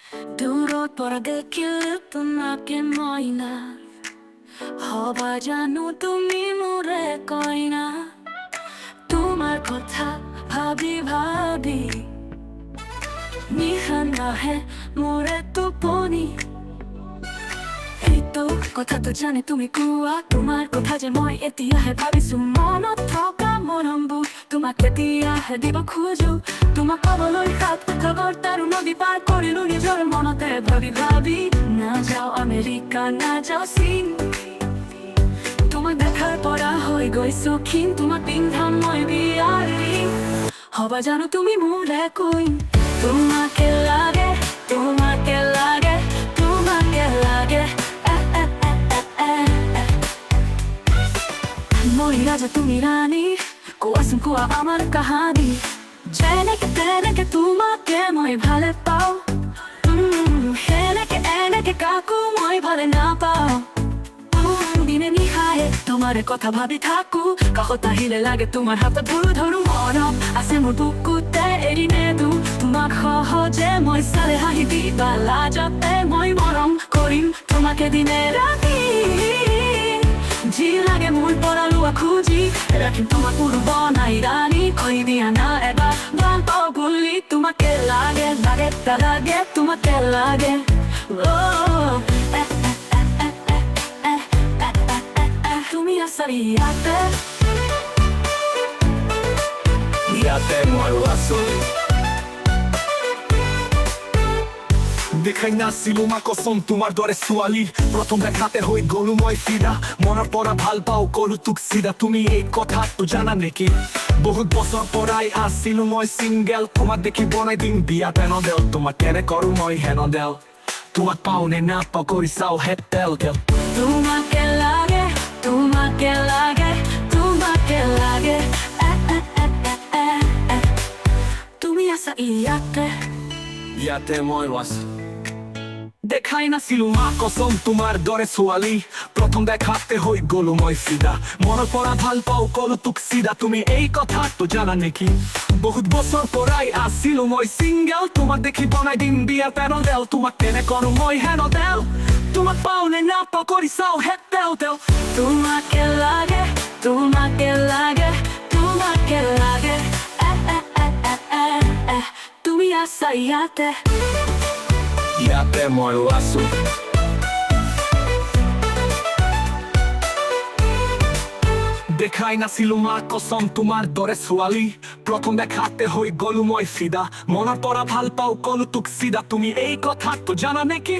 দূৰত পৰা দেখিলে তোমাকে মইনা হবা জানো তুমি মোৰে কইনা তোমাৰ কথা ভাবি ভাবি নিশা নাহে মোৰে টোপনি এইটো কথাটো জানি তুমি কোৱা তোমাৰ কথা যে মই এতিয়াহে ভাবিছো মনত থকা মৰমবোৰ তোমাক এতিয়াহে দিব খোজো তোমাক পাবলৈ সাত সাগৰ তাৰো নদী পাৰ কৰিলো নিজৰ মনতে ভাবি ভাবি নাযাওঁ আমেৰিকা নাযাওঁ চীন তোমাক দেখাৰ পৰা হৈ গৈছো ক্ষীণ তোমাক পিন্ধাম মই বিয়াৰ ৰিং হবা জানো তুমি মোৰে কুইন তোমাকে লাগে তোমাকে লাগে তোমাকে লাগে মই ৰাজা তুমি ৰাণী কোৱাচোন কোৱা আমাৰ কাহানী যেনেকে তেনেকে তোমাকে মই ভালে পাওঁ সেনেকে এনেকে কাকো মই ভালে নাপাওঁ দিনে নিশায়ে তোমাৰে কথা ভাবি থাকো কাষত আহিলে লাগে তোমাৰ হাতত ধৰো ধৰো মৰম আছে মোৰ বুকুতে এৰি নেদো তোমাক সহজে মই চালে হাঁহি দিবা লাজতে মই মৰম কৰিম তোমাকে দিনে ৰাতি যি লাগে মোৰ পৰা লোৱা খুজি ৰাখিম তোমাক মোৰো বনাই ৰাণী কৈ দিয়া না এবাৰ ভাল পাওঁ বুলি তোমাকে লাগে লাগে লাগে তোমাকে লাগে তুমি আছা ইয়াতে মই আছো দেখাই নাছিলো মা কসম তোমাৰ দৰে ছোৱালী প্ৰথম দেখাতে হৈ গলো মই ফিদা মনৰ পৰা ভাল পাওঁ কলো তোক চিধা তুমি এই কথাটো জানা নেকি বহুত বছৰ পৰাই আছিলো মই চিংগেল তোমাক দেখি বনাই দিম বিয়া পেনডেল তোমাক কেনে কৰো মই হেনডেল তোমাক পাওঁ নে নাপাওঁ কৰি চাওঁ হেড তেল তেল তোমাকে লাগে তোমাকে লাগে তোমাকে লাগে তুমি আছা ইয়াতে মই আছো দেখাই নাছিলো মা কসম তোমাৰ দৰে ছোৱালী প্ৰথম দেখাতে হৈ গলো মই ফিদা মনৰ পৰা ভাল পাওঁ কলো তোক চিধা তুমি এই কথাটো জানা নেকি বহুত বছৰ পৰাই আছিলো মই চিংগেল তোমাক দেখি বনাই দিম বিয়া পেনডেল তোমাক কেনে কৰো মই হেনডেল তোমাক পাওঁ নে নাপাওঁ কৰি চাওঁ হেড তেল তেল তোমাকে লাগে তোমাকে লাগে তোমাকে লাগে তুমি আছা ইয়াতে মই আছো দেখাই নাছিলো মা কসম তোমাৰ দৰে ছোৱালী প্ৰথম দেখাতে হৈ গলো মই ফিদা মনৰ পৰা ভাল পাওঁ কলো তোক চিধা তুমি এই কথাটো জানা নেকি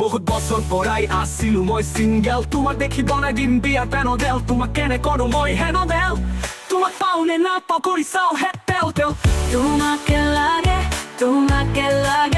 বহুত বছৰ পৰাই আছিলো মই চিংগেল তোমাক দেখি বনাই দিম বিয়া পেনডেল তোমাক কেনে কৰো মই হেনডেল তোমাক পাওঁ নে নাপাওঁ কৰি চাওঁ হেড তেল তেল তোমাকে লাগে তোমাকে লাগে